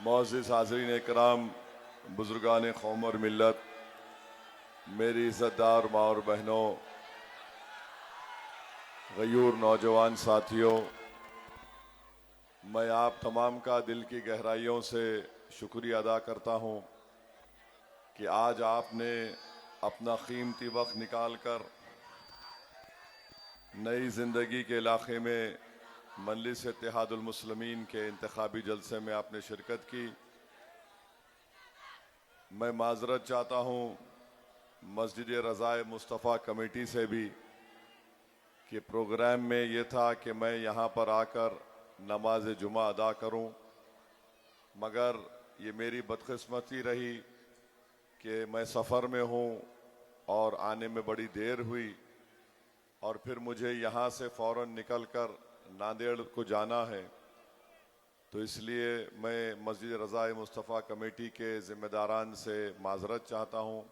मोअज़्ज़िज़ हाज़रीन इकराम, बुज़ुर्गान कौम और मिल्लत, मेरी इज़्ज़तदार माँ और बहनों, गयूर नौजवान साथियों, मैं आप तमाम का दिल की गहराइयों से शुक्रिया अदा करता हूँ कि आज आपने अपना कीमती वक्त निकाल कर नई ज़िंदगी के इलाके में मजलिस इत्तेहादुल मुस्लिमीन के इंतखाबी जलसे में आपने शिरकत की। मैं माज़रत चाहता हूँ मस्जिद रज़ाए मुस्तफ़ा कमेटी से भी कि प्रोग्राम में ये था कि मैं यहाँ पर आकर नमाज जुमा अदा करूँ, मगर ये मेरी बदकिस्मती रही कि मैं सफ़र में हूँ और आने में बड़ी देर हुई और फिर मुझे यहाँ से फ़ौरन निकल कर नांदेड़ को जाना है। तो इसलिए मैं मस्जिद रज़ाए मुस्तफ़ा कमेटी के ज़िम्मेदारान से माज़रत चाहता हूँ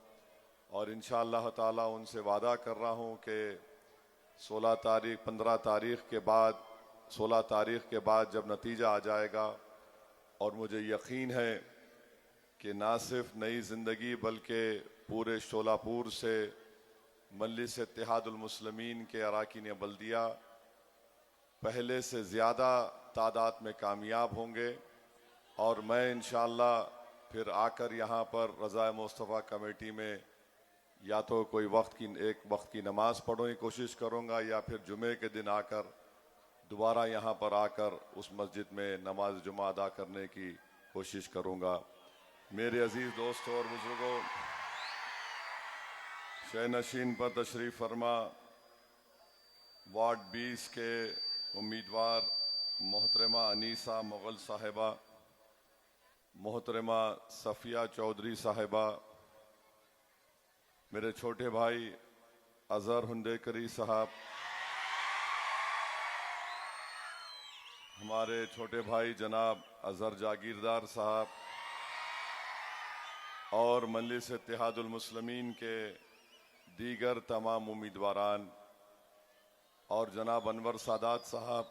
और इंशाअल्लाह ताला उनसे वादा कर रहा हूँ कि 15 तारीख़ के बाद 16 तारीख़ के बाद जब नतीजा आ जाएगा और मुझे यकीन है कि ना सिर्फ नई ज़िंदगी बल्कि पूरे शोलापुर से मजलिस इत्तेहादुल मुस्लिमीन के अरकान बल्दिया पहले से ज़्यादा तादाद में कामयाब होंगे और मैं इंशाअल्लाह फिर आकर यहाँ पर रज़ाए मुस्तफ़ा कमेटी में या तो एक वक्त की नमाज़ पढ़ने की कोशिश करूँगा या फिर जुमे के दिन आकर दोबारा यहाँ पर आकर उस मस्जिद में नमाज जुमा अदा करने की कोशिश करूँगा। मेरे अजीज़ दोस्तों और बुज़ुर्गों, शहनशीन पर तशरीफ़ फरमा वार्ड 20 के उम्मीदवार मोहतरमा अनीसा मुग़ल साहिबा, मोहतरमा सफ़िया चौधरी साहिबा, मेरे छोटे भाई अज़हर हुंडेकरी साहब, हमारे छोटे भाई जनाब अज़हर जागीरदार साहब और मजलिस इत्तेहादुल मुस्लिमीन के दीगर तमाम उम्मीदवारान और जनाब अनवर सादात साहब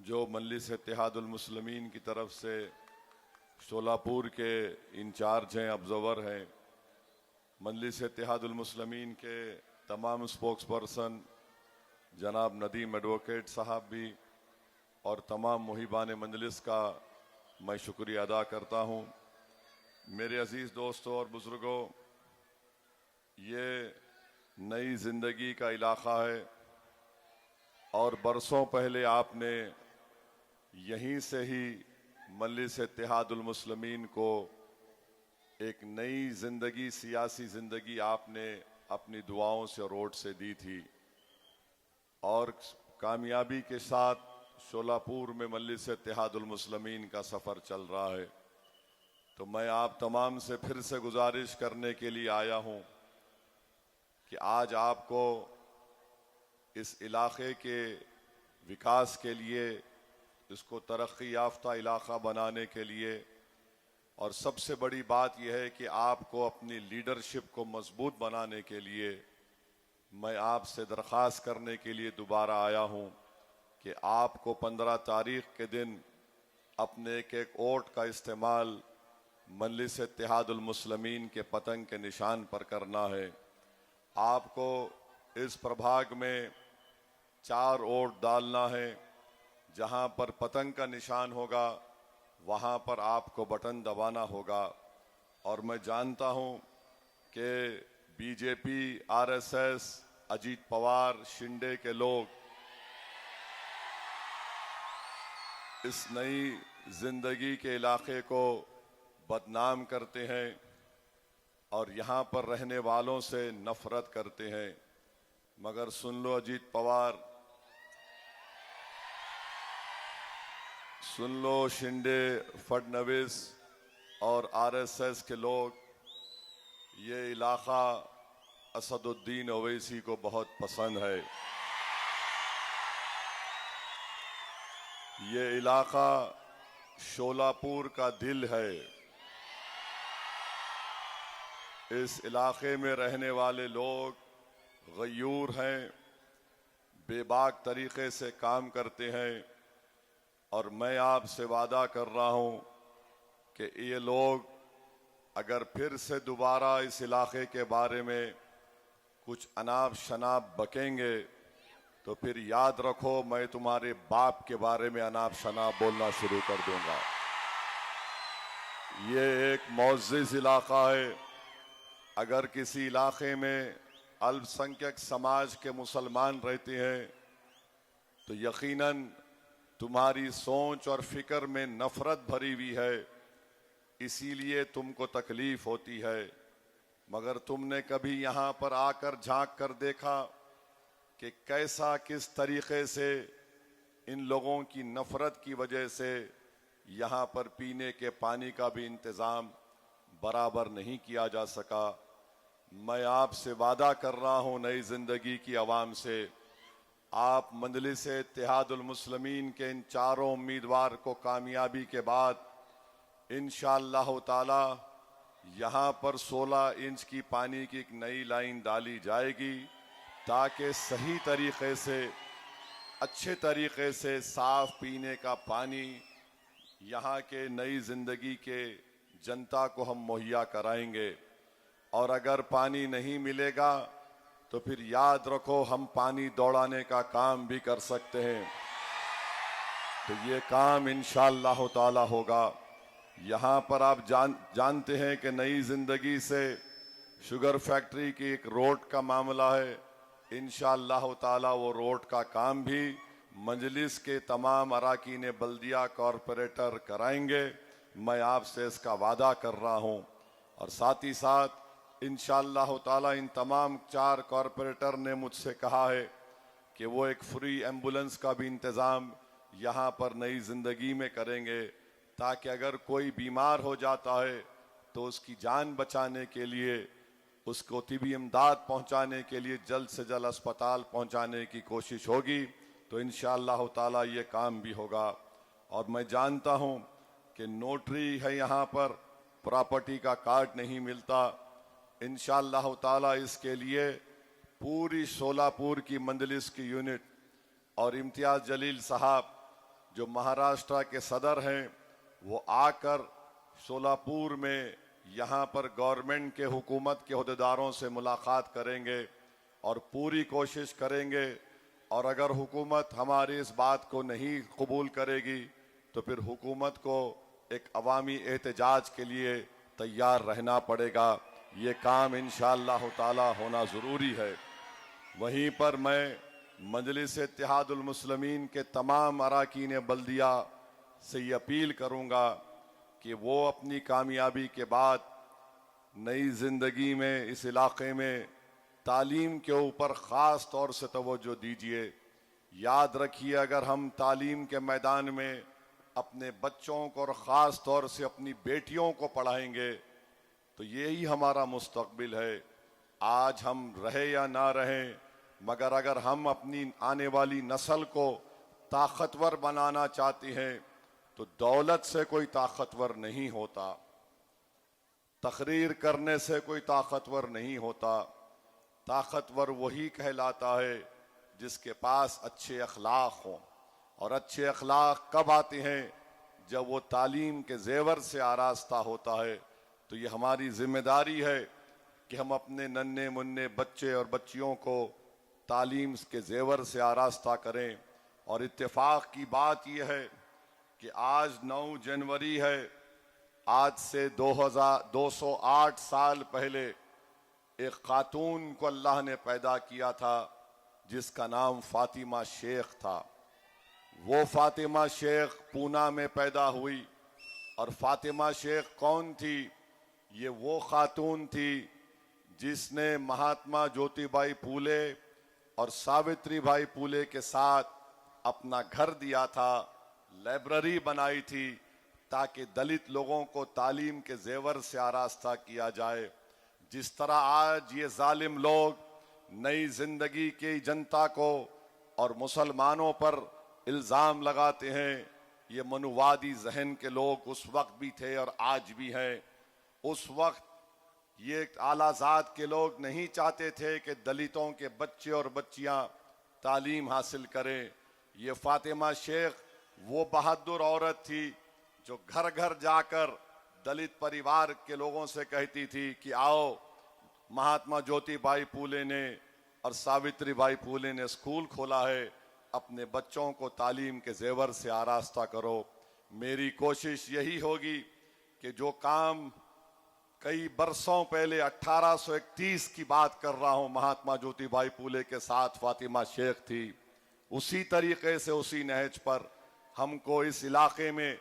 जो मजलिस इत्तेहादुल मुस्लिमीन की तरफ से शोलापुर के इंचार्ज हैं, ऑब्ज़र्वर हैं, मजलिस इत्तेहादुल मुस्लिमीन के तमाम स्पोक्स पर्सन जनाब नदीम एडवोकेट साहब भी और तमाम मुहिबान मजलिस का मैं शुक्रिया अदा करता हूँ। मेरे अजीज़ दोस्तों और बुज़ुर्गों, ये नई ज़िंदगी का इलाक़ा है और बरसों पहले आपने यहीं से ही मजलिस इत्तेहादुल मुस्लिमीन को एक नई ज़िंदगी, सियासी ज़िंदगी आपने अपनी दुआओं से और वोट से दी थी और कामयाबी के साथ शोलापुर में मजलिस इत्तेहादुल मुस्लिमीन का सफ़र चल रहा है। तो मैं आप तमाम से फिर से गुजारिश करने के लिए आया हूँ कि आज आपको इस इलाक़े के विकास के लिए, इसको तरक्की याफ्ता इलाक़ा बनाने के लिए और सबसे बड़ी बात यह है कि आपको अपनी लीडरशिप को मजबूत बनाने के लिए मैं आपसे दरख्वास्त करने के लिए दोबारा आया हूँ कि आपको 15 तारीख़ के दिन अपने एक वोट का इस्तेमाल मजलिस इत्तेहादुल मुस्लिमीन के पतंग के निशान पर करना है। आपको इस प्रभाग में 4 वोट डालना है। जहाँ पर पतंग का निशान होगा वहाँ पर आपको बटन दबाना होगा और मैं जानता हूँ कि बीजेपी, आरएसएस, अजीत पवार, शिंदे के लोग इस नई जिंदगी के इलाके को बदनाम करते हैं और यहाँ पर रहने वालों से नफरत करते हैं, मगर सुन लो अजीत पवार, सुन लो शिंदे, फडणवीस और आरएसएस के लोग, ये इलाका असदुद्दीन ओवैसी को बहुत पसंद है। ये इलाका शोलापुर का दिल है। इस इलाके में रहने वाले लोग गयूर हैं, बेबाक तरीके से काम करते हैं और मैं आपसे वादा कर रहा हूं कि ये लोग अगर फिर से दोबारा इस इलाके के बारे में कुछ अनाप शनाप बकेंगे तो फिर याद रखो मैं तुम्हारे बाप के बारे में अनाप शनाप बोलना शुरू कर दूंगा। ये एक मुअज़्ज़िज़ इलाका है। अगर किसी इलाके में अल्पसंख्यक समाज के मुसलमान रहते हैं तो यकीनन तुम्हारी सोच और फिक्र में नफरत भरी हुई है, इसीलिए तुमको तकलीफ होती है। मगर तुमने कभी यहाँ पर आकर झांक कर देखा कि कैसा किस तरीके से इन लोगों की नफरत की वजह से यहाँ पर पीने के पानी का भी इंतज़ाम बराबर नहीं किया जा सका। मैं आपसे वादा कर रहा हूँ नई ज़िंदगी की आवाम से, आप मजलिस इत्तेहादुल मुस्लिमीन के इन चारों उम्मीदवार को कामयाबी के बाद इंशाअल्लाह ताला यहाँ पर 16 इंच की पानी की एक नई लाइन डाली जाएगी ताकि सही तरीके से, अच्छे तरीके से साफ पीने का पानी यहाँ के नई ज़िंदगी के जनता को हम मुहैया कराएंगे। और अगर पानी नहीं मिलेगा तो फिर याद रखो हम पानी दौड़ाने का काम भी कर सकते हैं। तो ये काम इंशाअल्लाह ताला होगा। यहाँ पर आप जानते हैं कि नई ज़िंदगी से शुगर फैक्ट्री की एक रोड का मामला है। इंशाअल्लाह ताला वो रोड का काम भी मजलिस के तमाम अराकीन बल्दिया कॉरपोरेटर कराएंगे। मैं आपसे इसका वादा कर रहा हूँ। और साथ ही साथ इंशाअल्लाह ताला इन तमाम 4 कॉरपोरेटर ने मुझसे कहा है कि वो एक फ्री एम्बुलेंस का भी इंतज़ाम यहाँ पर नई ज़िंदगी में करेंगे ताकि अगर कोई बीमार हो जाता है तो उसकी जान बचाने के लिए, उसको तिबी इमदाद पहुँचाने के लिए जल्द से जल्द अस्पताल पहुँचाने की कोशिश होगी। तो इंशाअल्लाह ताला ये काम भी होगा। और मैं जानता हूँ कि नोटरी है यहाँ पर, प्रॉपर्टी का कार्ड नहीं मिलता। इंशाअल्लाह ताला इसके लिए पूरी शोलापुर की मंजलिस की यूनिट और इम्तियाज़ जलील साहब जो महाराष्ट्र के सदर हैं वो आकर शोलापुर में यहाँ पर गवर्नमेंट के हुकूमत के अहदेदारों से मुलाकात करेंगे और पूरी कोशिश करेंगे। और अगर हुकूमत हमारी इस बात को नहीं कबूल करेगी तो फिर हुकूमत को एक अवामी एहतजाज के लिए तैयार रहना पड़ेगा। ये काम इंशाअल्लाह ताला होना ज़रूरी है। वहीं पर मैं मजलिस इत्तेहादुल मुस्लिमीन के तमाम अराकीन बल्दिया से ये अपील करूँगा कि वो अपनी कामयाबी के बाद नई ज़िंदगी में इस इलाके में तालीम के ऊपर ख़ास तौर से तवज्जो दीजिए। याद रखिए अगर हम तालीम के मैदान में अपने बच्चों को और ख़ास तौर से अपनी बेटियों को पढ़ाएंगे तो यही हमारा मुस्तकबिल है। आज हम रहे या ना रहें, मगर अगर हम अपनी आने वाली नस्ल को ताकतवर बनाना चाहते हैं तो दौलत से कोई ताकतवर नहीं होता, तकरीर करने से कोई ताकतवर नहीं होता। ताकतवर वही कहलाता है जिसके पास अच्छे अखलाक हों। और अच्छे अखलाक कब आते हैं? जब वो तालीम के जेवर से आरास्ता होता है। तो ये हमारी जिम्मेदारी है कि हम अपने नन्हे मुन्ने बच्चे और बच्चियों को तालीम के जेवर से आरास्ता करें। और इत्तेफाक की बात यह है कि आज 9 जनवरी है। आज से 208 साल पहले एक खातून को अल्लाह ने पैदा किया था जिसका नाम फातिमा शेख था। वो फातिमा शेख पूना में पैदा हुई। और फातिमा शेख कौन थी? ये वो खातून थी जिसने महात्मा ज्योतिबाई फूले और सावित्रीबाई फूले के साथ अपना घर दिया था, लाइब्रेरी बनाई थी ताकि दलित लोगों को तालीम के जेवर से आरास्ता किया जाए। जिस तरह आज ये जालिम लोग नई जिंदगी की जनता को और मुसलमानों पर इल्ज़ाम लगाते हैं, ये मनुवादी जहन के लोग उस वक्त भी थे और आज भी हैं। उस वक्त ये आलाजाद के लोग नहीं चाहते थे कि दलितों के बच्चे और बच्चियां तालीम हासिल करें। ये फातिमा शेख वो बहादुर औरत थी जो घर घर जाकर दलित परिवार के लोगों से कहती थी कि आओ, महात्मा ज्योतिबाई फूले ने और सावित्रीबाई फूले ने स्कूल खोला है, अपने बच्चों को तालीम के जेवर से आरास्ता करो। मेरी कोशिश यही होगी कि जो काम कई बरसों पहले 1831 की बात कर रहा हूं, महात्मा ज्योतिबाई फूले के साथ फातिमा शेख थी, उसी तरीके से उसी नहज पर हमको इस इलाके में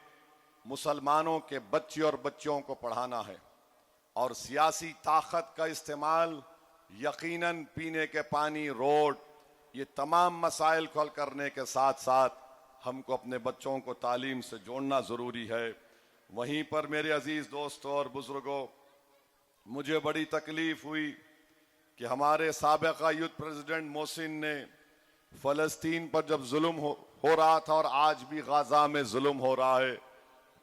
मुसलमानों के बच्चे और बच्चियों को पढ़ाना है। और सियासी ताकत का इस्तेमाल यकीनन पीने के पानी, रोड, ये तमाम मसाइल को हल करने के साथ साथ हमको अपने बच्चों को तालीम से जोड़ना ज़रूरी है। वहीं पर मेरे अजीज़ दोस्तों और बुजुर्गों, मुझे बड़ी तकलीफ हुई कि हमारे साबिक़ा यूथ प्रेसिडेंट मोहसिन ने फ़लस्तीन पर जब जुल्म हो रहा था और आज भी गाज़ा में जुल्म हो रहा है,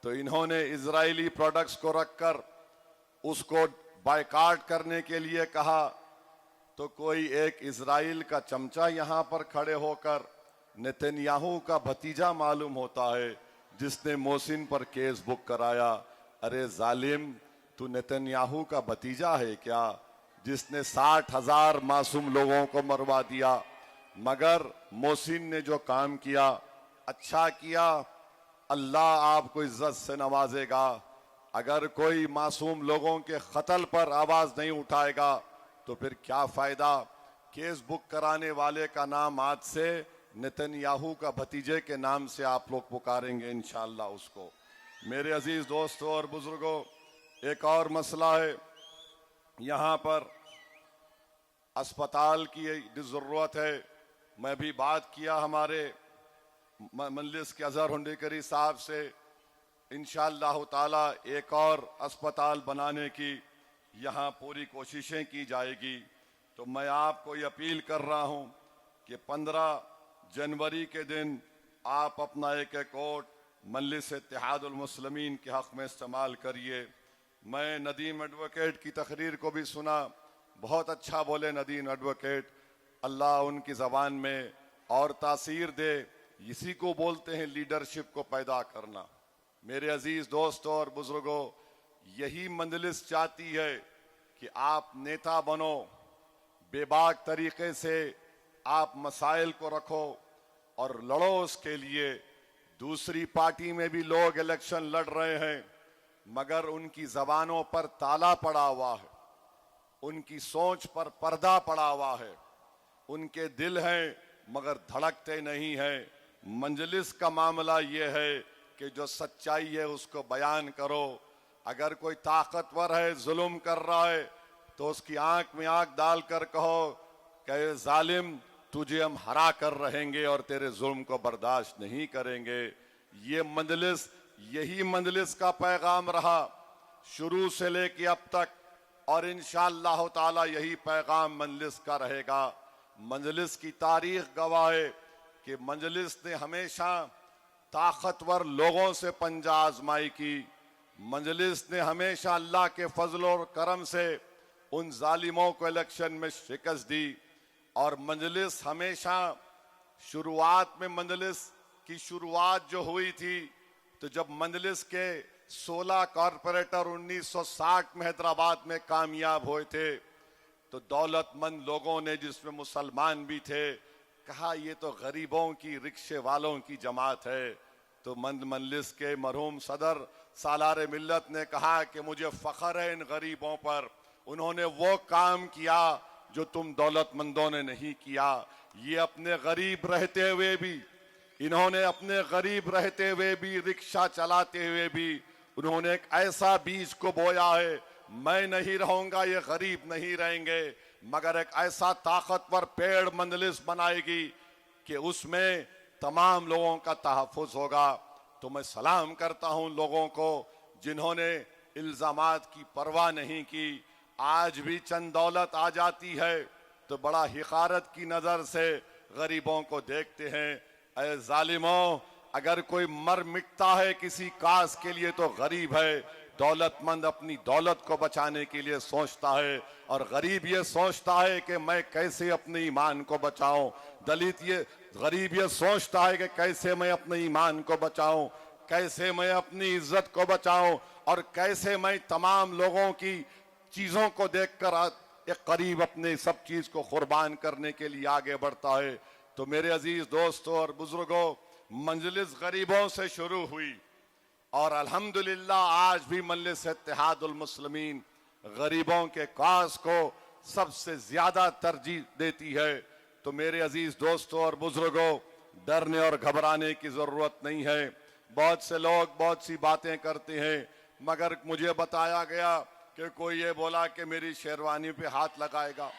तो इन्होंने इजरायली प्रोडक्ट्स को रखकर उसको बायकाट करने के लिए कहा। तो कोई एक इजराइल का चमचा यहाँ पर खड़े होकर नेतन्याहू का भतीजा मालूम होता है, जिसने मोहसिन पर केस बुक कराया। अरे जालिम, तू नेतन्याहू का भतीजा है क्या, जिसने 60,000 मासूम लोगों को मरवा दिया? मगर मोहसिन ने जो काम किया, अच्छा किया, अल्लाह आपको इज्जत से नवाजेगा। अगर कोई मासूम लोगों के कत्ल पर आवाज नहीं उठाएगा तो फिर क्या फायदा? केस बुक कराने वाले का नाम आज से नेतन्याहू का भतीजे के नाम से आप लोग पुकारेंगे इंशाअल्लाह उसको। मेरे अजीज दोस्तों और बुजुर्गों, एक और मसला है, यहाँ पर अस्पताल की जरूरत है। मैं भी बात किया हमारे मजलिस के अजहर हुंडेकरी साहब से, इंशाअल्लाह ताला एक और अस्पताल बनाने की यहाँ पूरी कोशिशें की जाएगी। तो मैं आपको ये अपील कर रहा हूँ कि 15 जनवरी के दिन आप अपना एक वोट मजलिस इत्तेहादुल मुस्लिमीन के हक़ में इस्तेमाल करिए। मैं नदीम एडवोकेट की तकरीर को भी सुना, बहुत अच्छा बोले नदीम एडवोकेट, अल्लाह उनकी ज़बान में और तासीर दे। इसी को बोलते हैं लीडरशिप को पैदा करना। मेरे अजीज दोस्तों और बुजुर्गों, यही मजलिस चाहती है कि आप नेता बनो, बेबाक तरीके से आप मसाइल को रखो और लड़ो उसके लिए। दूसरी पार्टी में भी लोग इलेक्शन लड़ रहे हैं, मगर उनकी जबानों पर ताला पड़ा हुआ है, उनकी सोच पर पर्दा पड़ा हुआ है, उनके दिल हैं मगर धड़कते नहीं हैं। मंजलिस का मामला ये है कि जो सच्चाई है उसको बयान करो। अगर कोई ताकतवर है, जुल्म कर रहा है, तो उसकी आंख में आंख डालकर कहो कि जालिम, तुझे हम हरा कर रहेंगे और तेरे जुल्म को बर्दाश्त नहीं करेंगे। ये मजलिस, यही मजलिस का पैगाम रहा शुरू से लेके अब तक, और इंशाअल्लाह ताला यही पैगाम मजलिस का रहेगा। मजलिस की तारीख गवाह है कि मजलिस ने हमेशा ताकतवर लोगों से पंजा आजमाई की। मजलिस ने हमेशा अल्लाह के फजल और करम से उन जालिमों को इलेक्शन में शिकस्त दी। और मजलिस हमेशा शुरुआत में, मजलिस की शुरुआत जो हुई थी, तो जब मजलिस के 16 कॉरपोरेटर 1960 में हैदराबाद में कामयाब हुए थे, तो दौलतमंद लोगों ने, जिसमें मुसलमान भी थे, कहा ये तो गरीबों की, रिक्शे वालों की जमात है। तो मजलिस के मरहूम सदर सालार मिल्लत ने कहा कि मुझे फख्र है इन गरीबों पर, उन्होंने वो काम किया जो तुम दौलतमंदों ने नहीं किया। ये अपने गरीब रहते हुए भी, इन्होंने अपने गरीब रहते हुए भी, रिक्शा चलाते हुए भी, उन्होंने एक ऐसा बीज को बोया है, मैं नहीं रहूंगा, ये गरीब नहीं रहेंगे, मगर एक ऐसा ताकतवर पेड़ मजलिस बनाएगी कि उसमें तमाम लोगों का तहफ़्फ़ुज़ होगा। तो मैं सलाम करता हूं लोगों को जिन्होंने इल्ज़ामात की परवाह नहीं की। आज भी चंद दौलत आ जाती है तो बड़ा हिकारत की नज़र से गरीबों को देखते हैं। ऐ जालिमों, अगर कोई मर मिटता है किसी काज के लिए तो गरीब है। दौलतमंद अपनी दौलत को बचाने के लिए सोचता है और गरीब ये सोचता है कि मैं कैसे अपने ईमान को बचाऊं। गरीब ये सोचता है कि कैसे मैं अपने ईमान को बचाऊं, कैसे मैं अपनी इज्जत को बचाऊं। और कैसे मैं तमाम लोगों की चीजों को देखकर एक करीब अपने सब चीज को कुर्बान करने के लिए आगे बढ़ता है। तो मेरे अजीज दोस्तों और बुजुर्गों, मंजलिस गरीबों से शुरू हुई और अल्हम्दुलिल्लाह आज भी मजलिस इत्तेहादुल मुस्लिमीन गरीबों के काज को सबसे ज्यादा तरजीह देती है। तो मेरे अजीज दोस्तों और बुजुर्गों, डरने और घबराने की जरूरत नहीं है। बहुत से लोग बहुत सी बातें करते हैं, मगर मुझे बताया गया कि कोई ये बोला कि मेरी शेरवानी पे हाथ लगाएगा।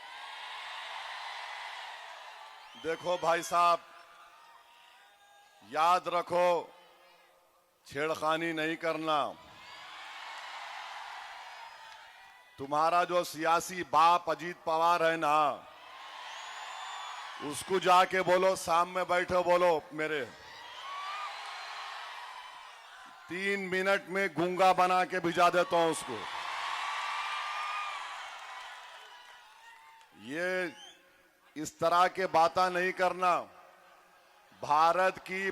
देखो भाई साहब, याद रखो, छेड़खानी नहीं करना। तुम्हारा जो सियासी बाप अजीत पवार है ना, उसको जाके बोलो, सामने बैठो, बोलो मेरे 3 मिनट में गूंगा बना के भिजा देता हूं उसको। ये इस तरह के बातें नहीं करना। भारत की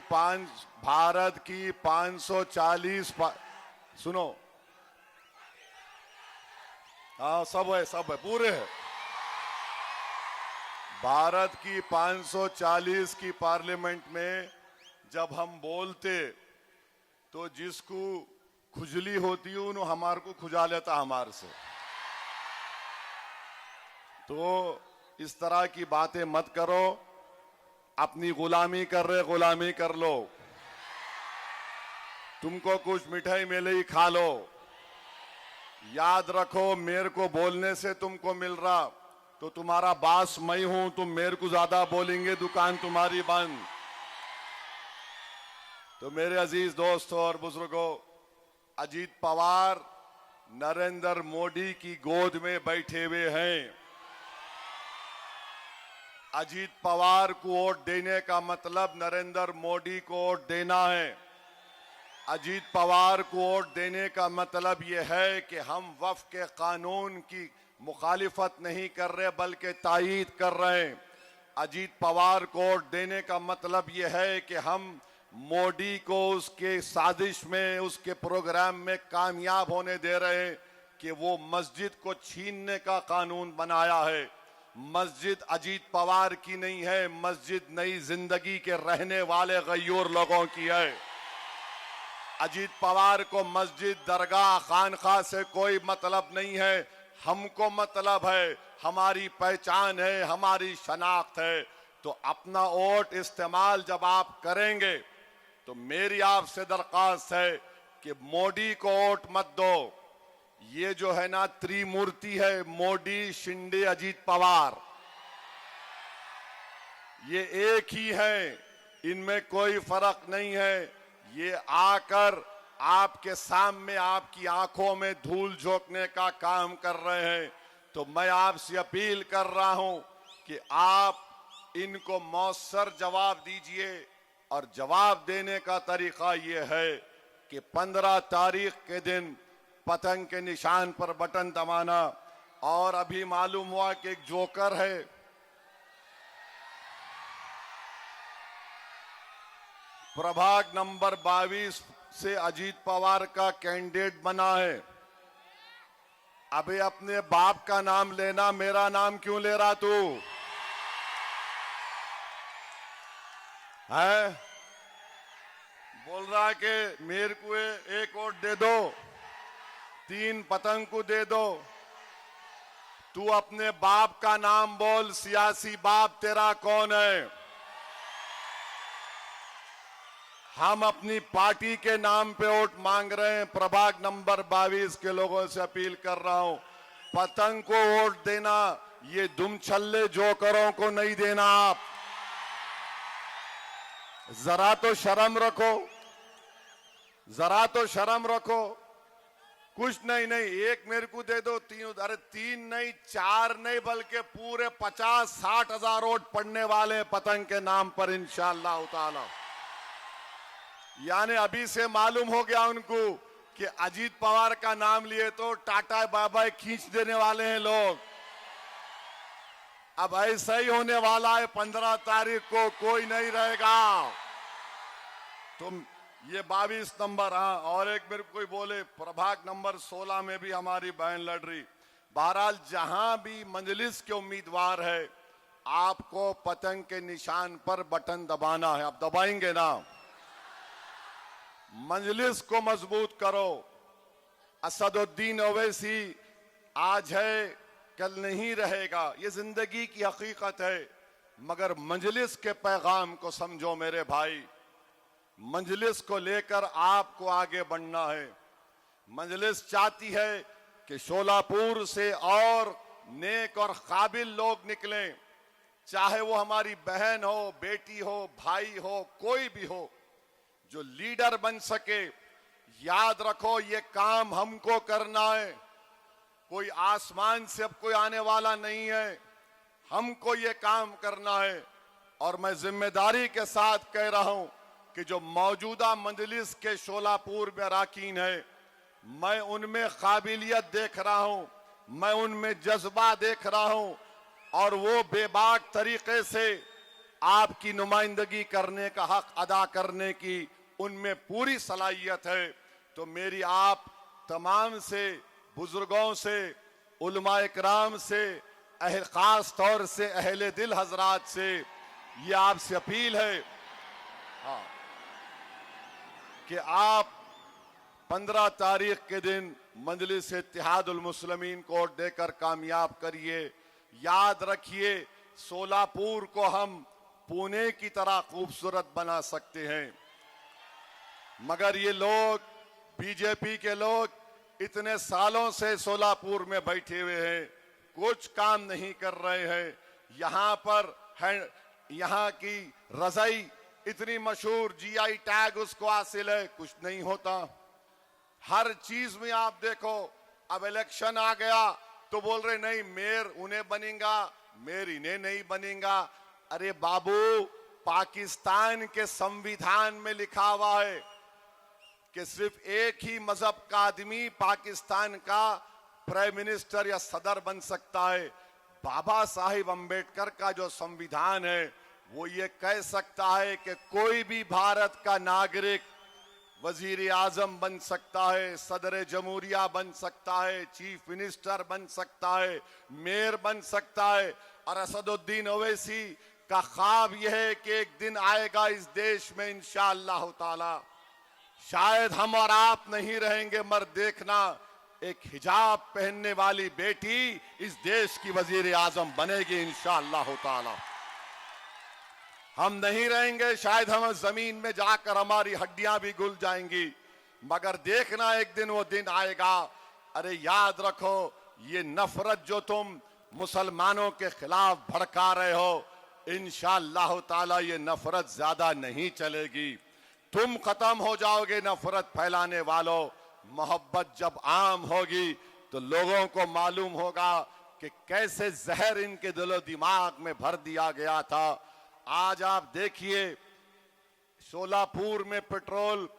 540 सुनो, हाँ सब है पूरे है। भारत की 540 की पार्लियामेंट में जब हम बोलते तो जिसको खुजली होती है उन्होंने हमारे को खुजा लेता हमारे से। तो इस तरह की बातें मत करो। अपनी गुलामी कर रहे, गुलामी कर लो। तुमको कुछ मिठाई मिले ही खा लो। याद रखो, मेरे को बोलने से तुमको मिल रहा तो तुम्हारा बास मैं हूं। तुम मेरे को ज्यादा बोलेंगे, दुकान तुम्हारी बंद। तो मेरे अजीज दोस्तों और बुजुर्गों, अजीत पवार नरेंद्र मोदी की गोद में बैठे हुए हैं। अजीत पवार को वोट देने का मतलब नरेंद्र मोदी को वोट देना है। अजीत पवार को वोट देने का मतलब यह है कि हम वक्फ के कानून की मुखालिफत नहीं कर रहे बल्कि तायीद कर रहे हैं। अजीत पवार को वोट देने का मतलब यह है कि हम मोदी को उसके साजिश में, उसके प्रोग्राम में कामयाब होने दे रहे हैं कि वो मस्जिद को छीनने का कानून बनाया है। मस्जिद अजीत पवार की नहीं है, मस्जिद नई जिंदगी के रहने वाले गयूर लोगों की है। अजीत पवार को मस्जिद, दरगाह, खानखा से कोई मतलब नहीं है। हमको मतलब है, हमारी पहचान है, हमारी शनाख्त है। तो अपना वोट इस्तेमाल जब आप करेंगे तो मेरी आपसे दरख्वास्त है कि मोदी को वोट मत दो। ये जो है ना त्रिमूर्ति है, मोदी, शिंदे, अजीत पवार, ये एक ही है, इनमें कोई फर्क नहीं है। ये आकर आपके सामने, आपकी आंखों में धूल झोंकने का काम कर रहे हैं। तो मैं आपसे अपील कर रहा हूं कि आप इनको मौसर जवाब दीजिए। और जवाब देने का तरीका ये है कि 15 तारीख के दिन पतंग के निशान पर बटन दबाना। और अभी मालूम हुआ कि एक जोकर है, प्रभाग नंबर 22 से अजीत पवार का कैंडिडेट बना है। अबे अपने बाप का नाम लेना, मेरा नाम क्यों ले रहा तू है? बोल रहा कि मेरे को एक वोट दे दो, 3 पतंग को दे दो। तू अपने बाप का नाम बोल, सियासी बाप तेरा कौन है? हम अपनी पार्टी के नाम पे वोट मांग रहे हैं। प्रभाग नंबर 22 के लोगों से अपील कर रहा हूं, पतंग को वोट देना, ये दुम छल्ले जोकरों को नहीं देना। आप जरा तो शर्म रखो, जरा तो शर्म रखो। कुछ नहीं, एक मेरे को दे दो, 3, अरे 3 नहीं, 4 नहीं, बल्कि पूरे 50-60 हजार वोट पड़ने वाले पतंग के नाम पर इंशाअल्लाह ताला। यानी अभी से मालूम हो गया उनको कि अजीत पवार का नाम लिए तो टाटा बाय बाय खींच देने वाले हैं लोग। अब ऐसा ही होने वाला है। 15 तारीख को कोई नहीं रहेगा। तो ये 22 नंबर, हाँ, और एक मेरे को कोई बोले प्रभाग नंबर 16 में भी हमारी बहन लड़ रही। बहरहाल जहां भी मंजलिस के उम्मीदवार है, आपको पतंग के निशान पर बटन दबाना है। आप दबाएंगे ना? मंजलिस को मजबूत करो। असदुद्दीन ओवैसी आज है, कल नहीं रहेगा, ये जिंदगी की हकीकत है। मगर मंजलिस के पैगाम को समझो मेरे भाई। मंजलिस को लेकर आपको आगे बढ़ना है। मंजलिस चाहती है कि शोलापुर से और नेक और काबिल लोग निकलें, चाहे वो हमारी बहन हो, बेटी हो, भाई हो, कोई भी हो, जो लीडर बन सके। याद रखो, ये काम हमको करना है। कोई आसमान से अब कोई आने वाला नहीं है, हमको ये काम करना है। और मैं जिम्मेदारी के साथ कह रहा हूं कि जो मौजूदा मंजलिस के शोलापुर में अराकीन है, मैं उनमें काबिलियत देख रहा हूं, मैं उनमें जज्बा देख रहा हूं, और वो बेबाक तरीके से आपकी नुमाइंदगी करने का हक अदा करने की उनमें पूरी सलाहियत है। तो मेरी आप तमाम से, बुजुर्गों से, उलमा इकराम से, खास तौर से अहले दिल हजरात से ये आपसे अपील है, हाँ, कि आप 15 तारीख के दिन मजलिस इत्तेहादुल मुस्लिमीन को वोट देकर कामयाब करिए। याद रखिए, सोलापुर को हम पुणे की तरह खूबसूरत बना सकते हैं, मगर ये लोग, बीजेपी के लोग इतने सालों से सोलापुर में बैठे हुए हैं, कुछ काम नहीं कर रहे हैं। यहाँ पर है, यहाँ की रजाई इतनी मशहूर, जीआई टैग उसको हासिल है, कुछ नहीं होता। हर चीज में आप देखो, अब इलेक्शन आ गया तो बोल रहे नहीं मेयर उन्हें बनेगा, मेयर इन्हें नहीं बनेगा। अरे बाबू, पाकिस्तान के संविधान में लिखा हुआ है कि सिर्फ एक ही मजहब का आदमी पाकिस्तान का प्राइम मिनिस्टर या सदर बन सकता है। बाबा साहिब अंबेडकर का जो संविधान है वो ये कह सकता है कि कोई भी भारत का नागरिक वजीर आजम बन सकता है, सदर जमहूरिया बन सकता है, चीफ मिनिस्टर बन सकता है, मेयर बन सकता है। और असदुद्दीन ओवैसी का ख्वाब यह है कि एक दिन आएगा इस देश में इंशाअल्लाह ताला, शायद हम और आप नहीं रहेंगे, मगर देखना एक हिजाब पहनने वाली बेटी इस देश की वजीर आजम बनेगी इंशाअल्लाह ताला। हम नहीं रहेंगे, शायद हम जमीन में जाकर हमारी हड्डियां भी घुल जाएंगी, मगर देखना एक दिन वो दिन आएगा। अरे याद रखो, ये नफरत जो तुम मुसलमानों के खिलाफ भड़का रहे हो, इंशाअल्लाह ताला ये नफरत ज्यादा नहीं चलेगी। तुम खत्म हो जाओगे नफरत फैलाने वालों। मोहब्बत जब आम होगी तो लोगों को मालूम होगा कि कैसे जहर इनके दिलो दिमाग में भर दिया गया था। आज आप देखिए, शोलापुर में पेट्रोल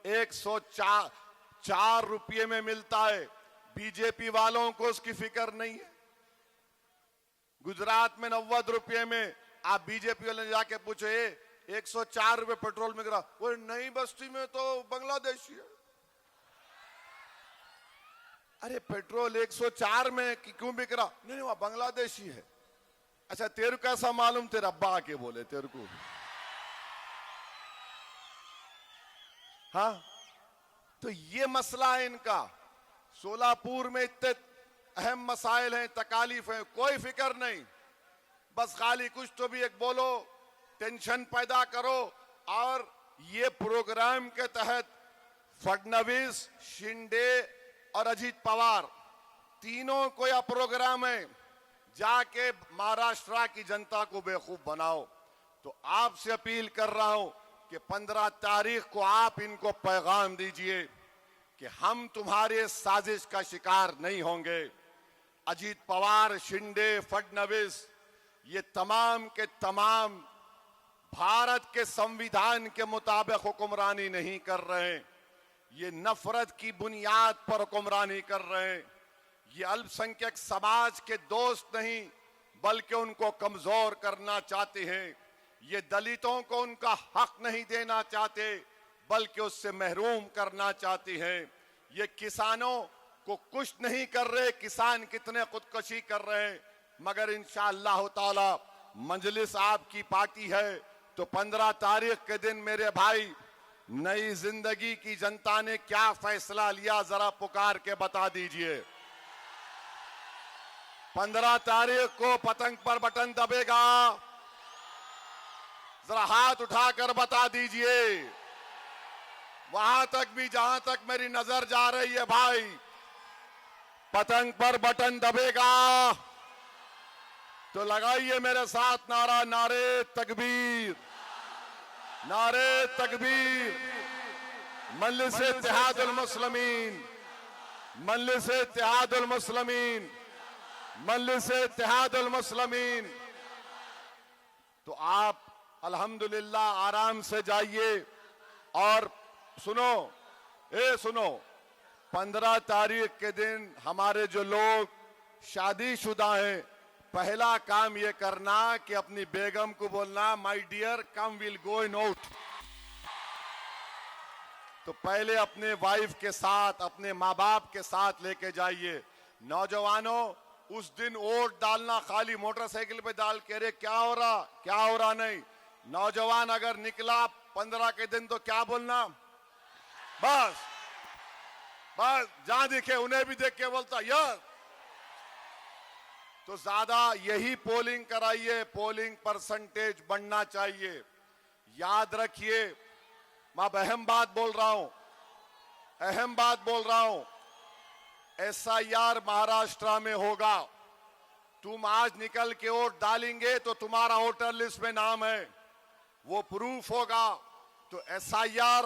104 रुपये में मिलता है, बीजेपी वालों को उसकी फिक्र नहीं है। गुजरात में 90 रुपये में, आप बीजेपी वाले जाके पूछे 104 रुपये पेट्रोल में गिरा, वो नई बस्ती में तो बांग्लादेशी है। अरे पेट्रोल 104 में क्यों बिक रहा? नहीं वहां बांग्लादेशी है। अच्छा तेरे को कैसा मालूम? तेरे अब्बा आके बोले तेरे को। हाँ, तो ये मसला है इनका। सोलापुर में इतने अहम मसाइल हैं, तकालीफ हैं, कोई फिक्र नहीं, बस खाली कुछ तो भी एक बोलो, टेंशन पैदा करो। और ये प्रोग्राम के तहत फडणवीस, शिंदे और अजीत पवार तीनों को यह प्रोग्राम है, जाके महाराष्ट्र की जनता को बेवकूफ बनाओ। तो आपसे अपील कर रहा हूं कि 15 तारीख को आप इनको पैगाम दीजिए कि हम तुम्हारे साजिश का शिकार नहीं होंगे। अजीत पवार, शिंदे, फडणवीस ये तमाम के तमाम भारत के संविधान के मुताबिक हुक्मरानी नहीं कर रहे हैं, ये नफरत की बुनियाद पर हुक्मरानी कर रहे हैं। ये अल्पसंख्यक समाज के दोस्त नहीं बल्कि उनको कमजोर करना चाहते हैं। ये दलितों को उनका हक नहीं देना चाहते बल्कि उससे महरूम करना चाहती हैं। ये किसानों को कुछ नहीं कर रहे, किसान कितने खुदकुशी कर रहे हैं, मगर इंशाअल्लाह ताला मजलिस आपकी पार्टी है तो 15 तारीख के दिन मेरे भाई नई जिंदगी की जनता ने क्या फैसला लिया जरा पुकार के बता दीजिए। 15 तारीख को पतंग पर बटन दबेगा, जरा हाथ उठाकर बता दीजिए। वहां तक भी जहां तक मेरी नजर जा रही है भाई, पतंग पर बटन दबेगा तो लगाइए मेरे साथ नारा, नारे तकबीर, नारे तकबीर। मजलिस इत्तेहादुल मुस्लिमीन, मजलिस इत्तेहादुल मुस्लिमीन, मजलिस इत्तेहादुल मुस्लिमीन। तो आप अल्हम्दुलिल्लाह आराम से जाइए और सुनो, सुनो, 15 तारीख के दिन हमारे जो लोग शादीशुदा हैं, पहला काम ये करना कि अपनी बेगम को बोलना my dear come will go in out. तो पहले अपने वाइफ के साथ, अपने माँ बाप के साथ लेके जाइए। नौजवानों, उस दिन वोट डालना खाली मोटरसाइकिल पे डाल के अरे क्या हो रहा नहीं। नौजवान अगर निकला 15 के दिन तो क्या बोलना, बस जहां दिखे उन्हें भी देख के बोलता यस। तो ज्यादा यही पोलिंग कराइए, पोलिंग परसेंटेज बढ़ना चाहिए। याद रखिए, मैं अहम बात बोल रहा हूं, SIR महाराष्ट्र में होगा। तुम आज निकल के वोट डालेंगे तो तुम्हारा वोटर लिस्ट में नाम है, वो प्रूफ होगा। तो SIR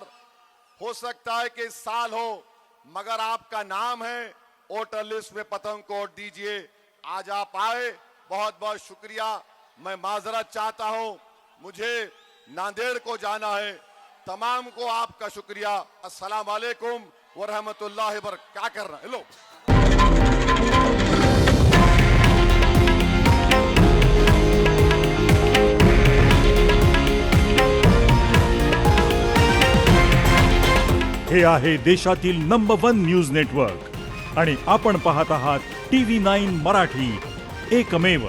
हो सकता है कि इस साल हो, मगर आपका नाम है वोटर लिस्ट में, पतंग को वोट दीजिए। आज आप आए, बहुत बहुत शुक्रिया। मैं माजरत चाहता हूं, मुझे नांदेड़ को जाना है। तमाम को आपका शुक्रिया। अस्सलाम वालेकुम व रहमतुल्लाहि व बरकातहू। क्या कर रहा है लो। हे आहे देशातील नंबर 1 न्यूज नेटवर्क आणि आपण पाहत आहात TV9 मराठी, एकमेव।